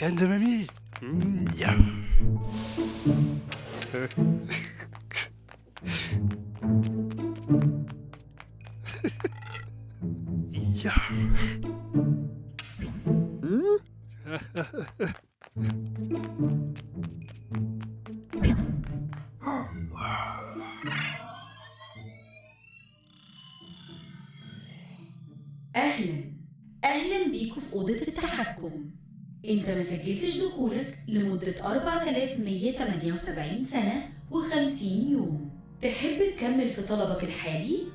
canne de mamie. Ya. Ya. أهلا بيكوا في أوضة التحكم. أنت ما سجلتش دخولك لمدة 4178 سنة و50 يوم. تحب تكمل في طلبك الحالي؟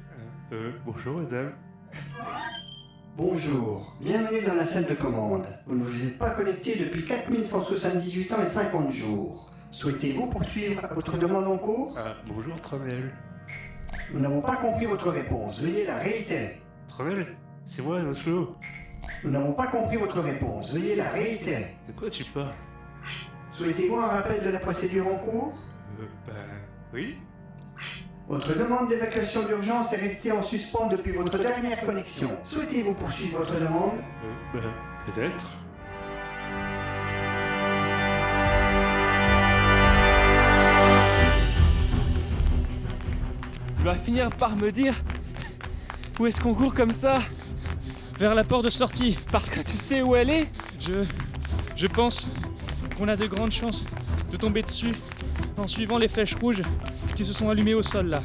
Bonjour madame. Bonjour, bienvenue dans la salle de commande. Vous ne vous êtes pas connecté depuis 4178 ans et 50 jours. Souhaitez-vous poursuivre votre demande en cours? Bonjour Tronel. Nous n'avons pas compris votre réponse, veuillez la réitérer. Tronel, c'est moi, Oslo. Nous n'avons pas compris votre réponse, veuillez la réitérer. De quoi tu parles? Souhaitez-vous un rappel de la procédure en cours? Oui. Votre demande d'évacuation d'urgence est restée en suspens depuis votre dernière connexion. Souhaitez-vous poursuivre votre demande? Peut-être. Tu vas finir par me dire où est-ce qu'on court comme ça? Vers la porte de sortie. Parce que tu sais où elle est? Je pense qu'on a de grandes chances de tomber dessus en suivant les flèches rouges qui se sont allumées au sol là.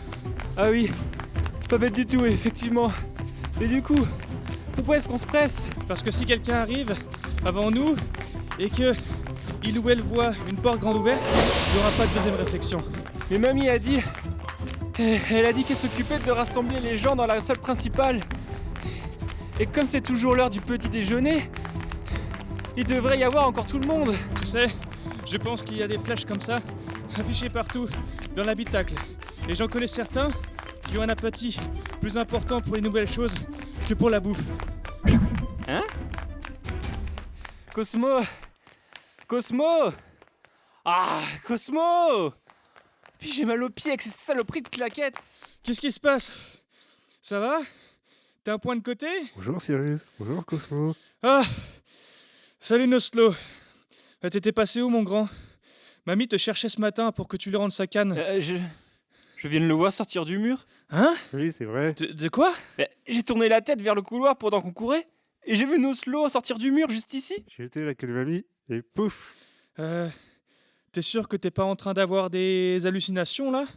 Ah oui, pas bête du tout, effectivement. Mais du coup, pourquoi est-ce qu'on se presse? Parce que si quelqu'un arrive avant nous et que il ou elle voit une porte grande ouverte, il n'y aura pas de deuxième réflexion. Mais mamie a dit... Elle a dit qu'elle s'occupait de rassembler les gens dans la salle principale. Et comme c'est toujours l'heure du petit déjeuner, il devrait y avoir encore tout le monde. Tu sais, je pense qu'il y a des flèches comme ça, affichées partout dans l'habitacle. Et j'en connais certains qui ont un appétit plus important pour les nouvelles choses que pour la bouffe. Hein? Cosmo! Cosmo! Ah, Cosmo! Puis j'ai mal aux pieds avec ces saloperies de claquettes. Qu'est-ce qui se passe? Ça va? T'as un point de côté? Bonjour Cyrus. Bonjour Cosmo. Ah! Salut Noslo. T'étais passé où mon grand? Mamie te cherchait ce matin pour que tu lui rendes sa canne. Je viens de le voir sortir du mur. Hein? Oui, c'est vrai. De quoi? J'ai tourné la tête vers le couloir pendant qu'on courait et j'ai vu Noslo sortir du mur juste ici. J'ai été à la canne de mamie et pouf. T'es sûr que t'es pas en train d'avoir des hallucinations là?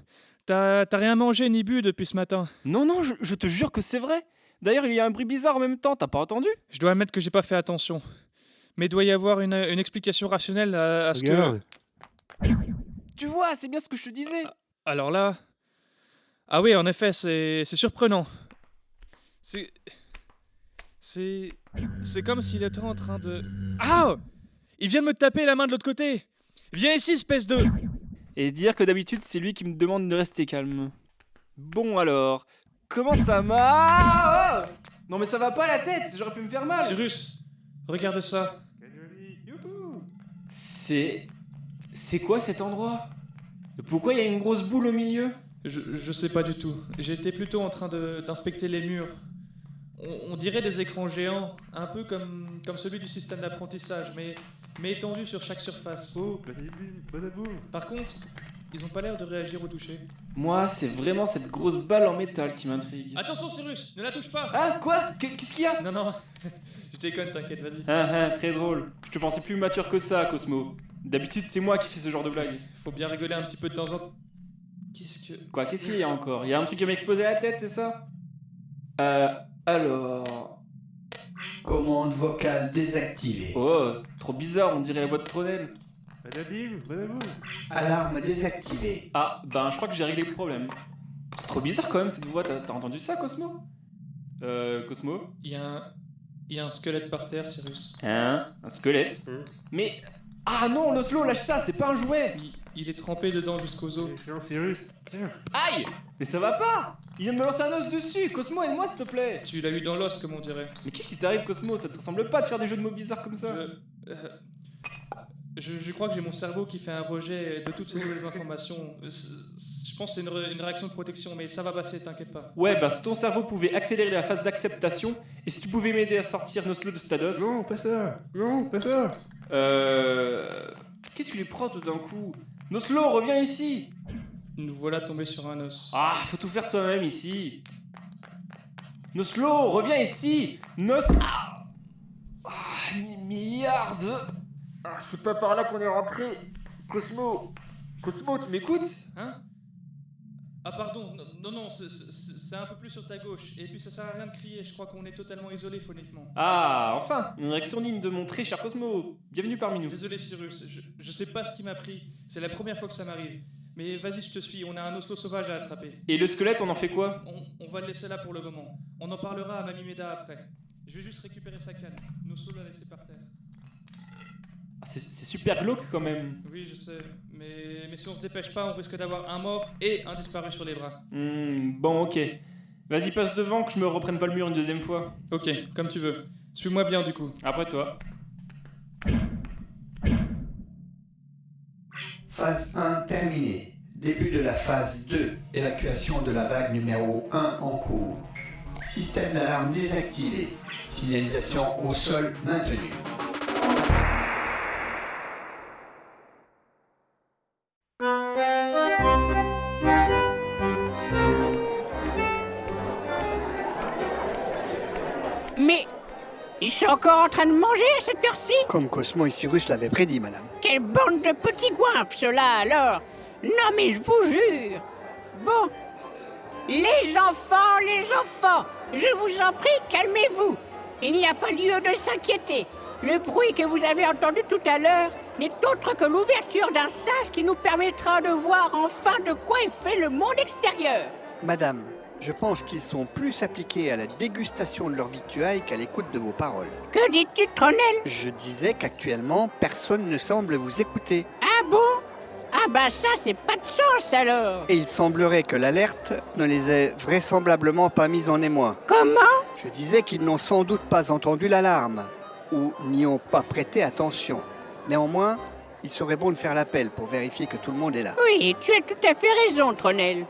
T'as rien mangé ni bu depuis ce matin? Non, je te jure que c'est vrai. D'ailleurs, il y a un bruit bizarre en même temps, t'as pas entendu? Je dois admettre que j'ai pas fait attention. Mais il doit y avoir une explication rationnelle à ce Regarde. que... Tu vois, c'est bien ce que je te disais. Alors là... Ah oui, en effet, c'est surprenant. C'est comme s'il était en train de... Ah! Il vient de me taper la main de l'autre côté! Viens ici, espèce de... Et dire que d'habitude, c'est lui qui me demande de rester calme. Bon alors, comment ça m'a... Non mais ça va pas la tête, j'aurais pu me faire mal. Cyrus, regarde ça. C'est quoi cet endroit? Pourquoi il y a une grosse boule au milieu? Je sais pas du tout. J'étais plutôt en train d'inspecter les murs. On dirait des écrans géants, un peu comme celui du système d'apprentissage, mais étendus sur chaque surface. Oh, bonne amour. Par contre, ils ont pas l'air de réagir au toucher. Moi, c'est vraiment cette grosse balle en métal qui m'intrigue. Attention Cyrus, ne la touche pas! Ah, quoi? Qu'est-ce qu'il y a? Non, je déconne, t'inquiète, vas-y. Très drôle. Je te pensais plus mature que ça, Cosmo. D'habitude, c'est moi qui fais ce genre de blague. Faut bien rigoler un petit peu de temps en temps. Qu'est-ce qu'il y a encore? Il y a un truc qui m'a explosé la tête, c'est ça? Alors... Commande vocale désactivée. Oh, trop bizarre, on dirait la voix de Tronel. Bonne amour. Alarme désactivée. Ah, ben je crois que j'ai réglé le problème. C'est trop bizarre quand même cette voix, t'as entendu ça, Cosmo? Cosmo? Il y a un squelette par terre, Cyrus. Hein? Un squelette? Mais... Ah non, Noslo, lâche ça, c'est pas un jouet! Il est trempé dedans jusqu'aux os. Excellent Cyrus. Tiens. Aïe! Mais ça va pas! Il vient de me lancer un os dessus! Cosmo, aide-moi s'il te plaît! Tu l'as eu dans l'os, comme on dirait. Mais qu'est-ce qui t'arrive, Cosmo? Ça te ressemble pas de faire des jeux de mots bizarres comme ça? Je crois que j'ai mon cerveau qui fait un rejet de toutes ces nouvelles informations. Je Je pense que c'est une réaction de protection, mais ça va passer, t'inquiète pas. Ouais, bah si ton cerveau pouvait accélérer la phase d'acceptation, et si tu pouvais m'aider à sortir Noslo de Stados... Non, pas ça. Non, pas ça. Qu'est-ce qui lui prend tout d'un coup? Noslo, reviens ici! Nous voilà tombés sur un os. Ah, faut tout faire soi-même ici. Noslo, reviens ici! Milliard de... Ah, c'est pas par là qu'on est rentré. Cosmo, tu m'écoutes? Hein? Ah pardon, non, c'est un peu plus sur ta gauche. Et puis ça sert à rien de crier, je crois qu'on est totalement isolé phoniquement. Ah, enfin, une réaction digne de montrer, cher Cosmo. Bienvenue parmi nous. Désolé Cyrus, je sais pas ce qui m'a pris. C'est la première fois que ça m'arrive. Mais vas-y, je te suis, on a un oslo sauvage à attraper. Et le squelette, on en fait quoi? On va le laisser là pour le moment. On en parlera à Mamie Meda après. Je vais juste récupérer sa canne. Noslo l'a laissé par terre. Ah, c'est super glauque quand même. Oui, je sais. Mais si on se dépêche pas, on risque d'avoir un mort et un disparu sur les bras. Bon, ok. Vas-y, passe devant que je me reprenne pas le mur une deuxième fois. Ok, comme tu veux. Suis-moi bien du coup. Après toi. Phase 1 terminée. Début de la phase 2. Évacuation de la vague numéro 1 en cours. Système d'alarme désactivé. Signalisation au sol maintenue. Mais ils sont encore en train de manger à cette heure-ci? Comme Cosmo et Cyrus l'avaient prédit, madame. Quelle bande de petits goinfres, ceux-là, alors! Non, mais je vous jure! Bon, les enfants, je vous en prie, calmez-vous! Il n'y a pas lieu de s'inquiéter. Le bruit que vous avez entendu tout à l'heure n'est autre que l'ouverture d'un sas qui nous permettra de voir enfin de quoi est fait le monde extérieur. Madame, je pense qu'ils sont plus appliqués à la dégustation de leur victuailles qu'à l'écoute de vos paroles. Que dis-tu, Tronel? Je disais qu'actuellement, personne ne semble vous écouter. Ah bon? Ah bah ça, c'est pas de chance alors! Et il semblerait que l'alerte ne les ait vraisemblablement pas mis en émoi. Comment? Je disais qu'ils n'ont sans doute pas entendu l'alarme, ou n'y ont pas prêté attention. Néanmoins, il serait bon de faire l'appel pour vérifier que tout le monde est là. Oui, tu as tout à fait raison, Tronel.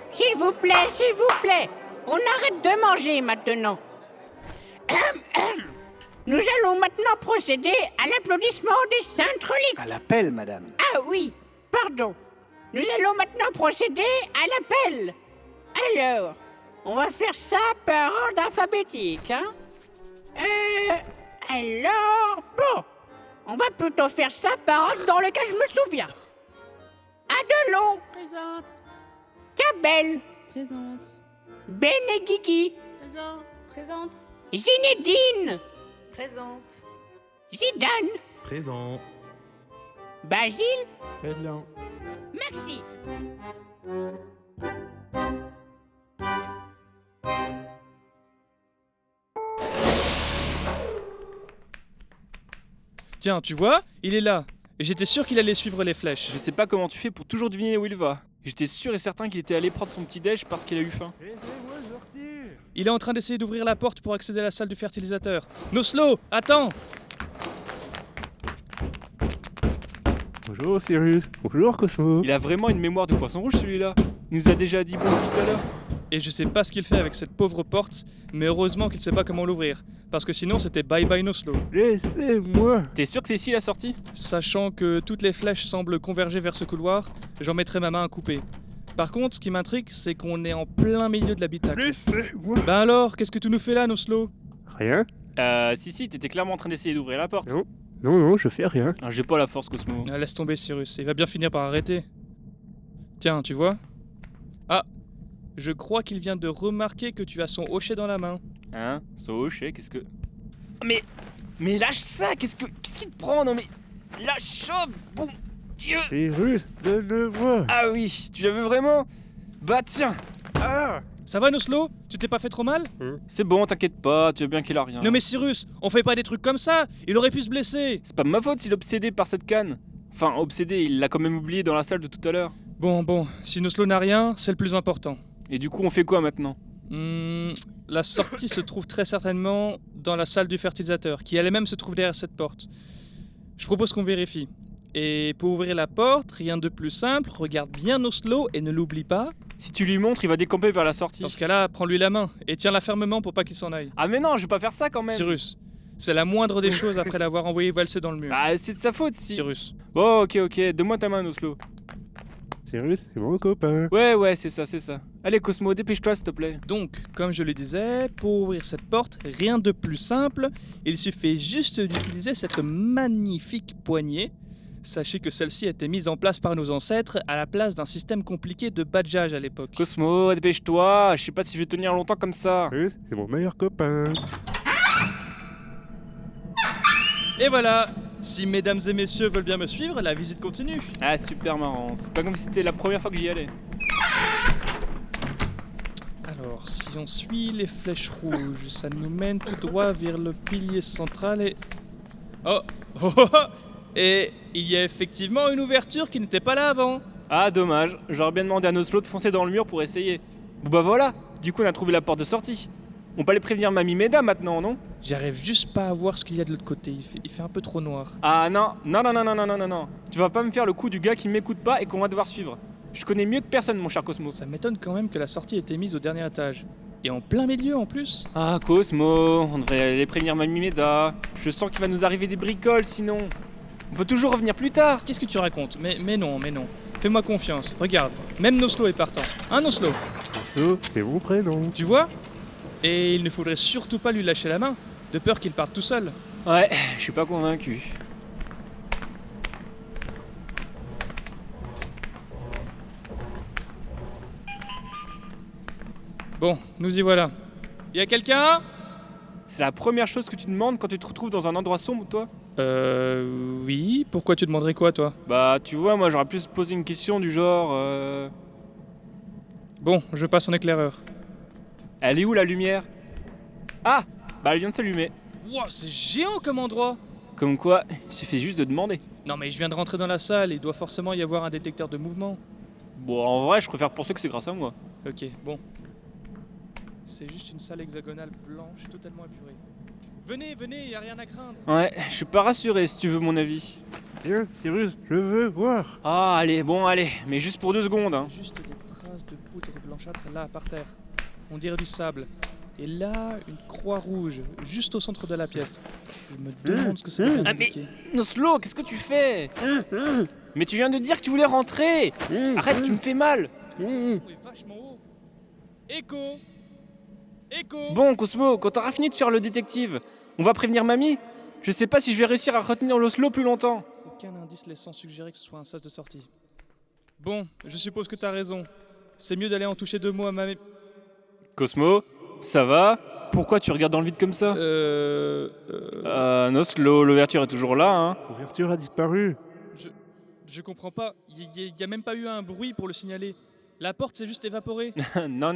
S'il vous plaît, on arrête de manger maintenant. Nous allons maintenant procéder à l'applaudissement des saintes reliques. À l'appel, madame. Ah oui, pardon. Nous allons maintenant procéder à l'appel. Alors, on va faire ça par ordre alphabétique, hein? Alors, bon. On va plutôt faire ça par ordre dans lequel je me souviens. Adelon. Présente. Cabel. Présente. Benegigi. Présent. Présente. Zinedine. Présente. Zidane. Présent. Basile. Présent. Merci. Tiens, tu vois, il est là. Et j'étais sûr qu'il allait suivre les flèches. Je sais pas comment tu fais pour toujours deviner où il va. J'étais sûr et certain qu'il était allé prendre son petit déj parce qu'il a eu faim. Aidez-moi, je retire. Il est en train d'essayer d'ouvrir la porte pour accéder à la salle du fertilisateur. Noslo, attends! Bonjour Cyrus. Bonjour Cosmo. Il a vraiment une mémoire de poisson rouge celui-là. Il nous a déjà dit bonjour tout à l'heure. Et je sais pas ce qu'il fait avec cette pauvre porte, mais heureusement qu'il sait pas comment l'ouvrir. Parce que sinon c'était bye bye Noslo. Laissez-moi. T'es sûr que c'est ici la sortie? Sachant que toutes les flèches semblent converger vers ce couloir, j'en mettrai ma main à couper. Par contre, ce qui m'intrigue, c'est qu'on est en plein milieu de l'habitacle. Laissez-moi. Ben alors, qu'est-ce que tu nous fais là, Noslo? Rien. Si, t'étais clairement en train d'essayer d'ouvrir la porte. Non. Non, je fais rien. Ah, j'ai pas la force, Cosmo. Ah, laisse tomber Cyrus, il va bien finir par arrêter. Tiens, tu vois? Ah, je crois qu'il vient de remarquer que tu as son hochet dans la main. Hein? So hoché, qu'est-ce que... Mais lâche ça. Qu'est-ce qu'il te prend? Non mais... Lâche ça, bon Dieu. Cyrus, donne-le-moi. Ah oui, tu la veux vraiment? Bah tiens. Ah. Ça va Noslo? Tu t'es pas fait trop mal? C'est bon, t'inquiète pas, tu veux bien qu'il a rien. Non mais Cyrus, on fait pas des trucs comme ça. Il aurait pu se blesser. C'est pas ma faute s'il est obsédé par cette canne. Enfin, obsédé, il l'a quand même oublié dans la salle de tout à l'heure. Bon, si Noslo n'a rien, c'est le plus important. Et du coup, on fait quoi maintenant? La sortie se trouve très certainement dans la salle du fertilisateur, qui elle-même se trouve derrière cette porte. Je propose qu'on vérifie. Et pour ouvrir la porte, rien de plus simple, regarde bien Oslo et ne l'oublie pas. Si tu lui montres, il va décamper vers la sortie. Dans ce cas-là, prends-lui la main et tiens-la fermement pour pas qu'il s'en aille. Ah mais non, je vais pas faire ça quand même. Cyrus, c'est la moindre des choses après l'avoir envoyé valser dans le mur. Bah c'est de sa faute si. Cyrus. Bon ok, donne-moi ta main Oslo. Cyrus, c'est mon copain. Ouais, c'est ça. Allez Cosmo, dépêche-toi s'il te plaît. Donc, comme je le disais, pour ouvrir cette porte, rien de plus simple, il suffit juste d'utiliser cette magnifique poignée. Sachez que celle-ci a été mise en place par nos ancêtres à la place d'un système compliqué de badgeage à l'époque. Cosmo, dépêche-toi, je sais pas si je vais tenir longtemps comme ça. Cyrus, c'est mon meilleur copain. Et voilà. Si mesdames et messieurs veulent bien me suivre, la visite continue. Ah super marrant, c'est pas comme si c'était la première fois que j'y allais. Alors, si on suit les flèches rouges, ça nous mène tout droit vers le pilier central et... Oh. Et il y a effectivement une ouverture qui n'était pas là avant. Ah dommage, j'aurais bien demandé à Oslo de foncer dans le mur pour essayer. Bon bah voilà, du coup on a trouvé la porte de sortie. On peut aller prévenir Mamie Meda maintenant, non? J'arrive juste pas à voir ce qu'il y a de l'autre côté, il fait un peu trop noir. Ah non. Tu vas pas me faire le coup du gars qui m'écoute pas et qu'on va devoir suivre. Je connais mieux que personne mon cher Cosmo. Ça m'étonne quand même que la sortie ait été mise au dernier étage. Et en plein milieu en plus. Ah Cosmo, on devrait aller prévenir Mamie Meda. Je sens qu'il va nous arriver des bricoles sinon. On peut toujours revenir plus tard. Qu'est-ce que tu racontes? Mais non. Fais-moi confiance, regarde, même Noslo est partant. Hein Noslo? Oslo, c'est mon prénom. Tu vois? Et il ne faudrait surtout pas lui lâcher la main, de peur qu'il parte tout seul. Ouais, je suis pas convaincu. Bon, nous y voilà. Y a quelqu'un? C'est la première chose que tu demandes quand tu te retrouves dans un endroit sombre, toi? Oui, pourquoi tu demanderais quoi toi? Bah tu vois, moi j'aurais pu se poser une question du genre... Bon, je passe en éclaireur. Elle est où la lumière? Ah, bah elle vient de s'allumer. Wow, c'est géant comme endroit! Comme quoi, il suffit juste de demander. Non mais je viens de rentrer dans la salle, il doit forcément y avoir un détecteur de mouvement. Bon, en vrai, je préfère penser que c'est grâce à moi. Ok, bon. C'est juste une salle hexagonale blanche, totalement épurée. Venez, y a rien à craindre. Ouais, je suis pas rassuré si tu veux mon avis. Viens, Cyrus, je veux voir. Ah, allez, mais juste pour 2 secondes, hein. Juste des traces de poudre blanchâtre là, par terre. On dirait du sable. Et là, une croix rouge, juste au centre de la pièce. Je me demande ce que ça veut Ah, mais indiquer. Noslo, qu'est-ce que tu fais? Mais tu viens de dire que tu voulais rentrer. Arrête, tu me fais mal. Oh, est vachement haut. Écho. Bon, Cosmo, quand t'auras fini de faire le détective, on va prévenir Mamie. Je sais pas si je vais réussir à retenir l'Oslo plus longtemps. Aucun indice laissant suggérer que ce soit un sas de sortie. Bon, je suppose que t'as raison. C'est mieux d'aller en toucher 2 mots à Mamie. Cosmo, ça va? Pourquoi tu regardes dans le vide comme ça? Noslo, l'ouverture est toujours là, hein. L'ouverture a disparu. Je comprends pas. Y a même pas eu un bruit pour le signaler. La porte s'est juste évaporée. Non.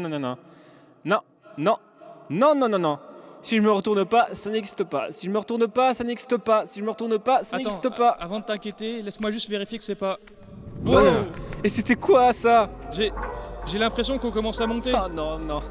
Si je me retourne pas, ça n'existe pas. Si je me retourne pas, ça n'existe pas. Si je me retourne pas, ça n'existe pas. Avant de t'inquiéter, laisse-moi juste vérifier que c'est pas... Wow. Et c'était quoi ça? J'ai l'impression qu'on commence à monter. Oh non.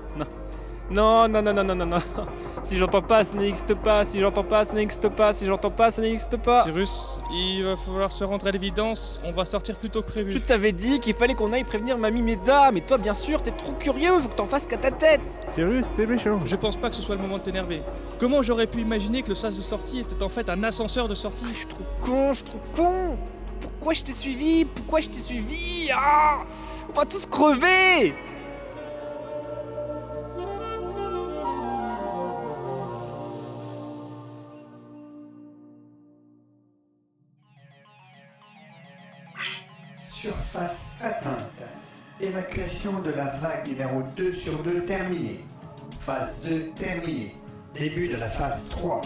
Si j'entends pas, ça n'existe pas. Si j'entends pas, ça n'existe pas. Si j'entends pas, ça n'existe pas. Cyrus, il va falloir se rendre à l'évidence. On va sortir plus tôt que prévu. Je t'avais dit qu'il fallait qu'on aille prévenir Mamie Meda. Mais toi, bien sûr, t'es trop curieux. Faut que t'en fasses qu'à ta tête. Cyrus, t'es méchant. Je pense pas que ce soit le moment de t'énerver. Comment j'aurais pu imaginer que le sas de sortie était en fait un ascenseur de sortie? Je suis trop con. Pourquoi je t'ai suivi? Ah, on va tous crever. Surface atteinte. Évacuation de la vague numéro 2 sur 2 terminée. Phase 2 terminée. Début de la phase 3.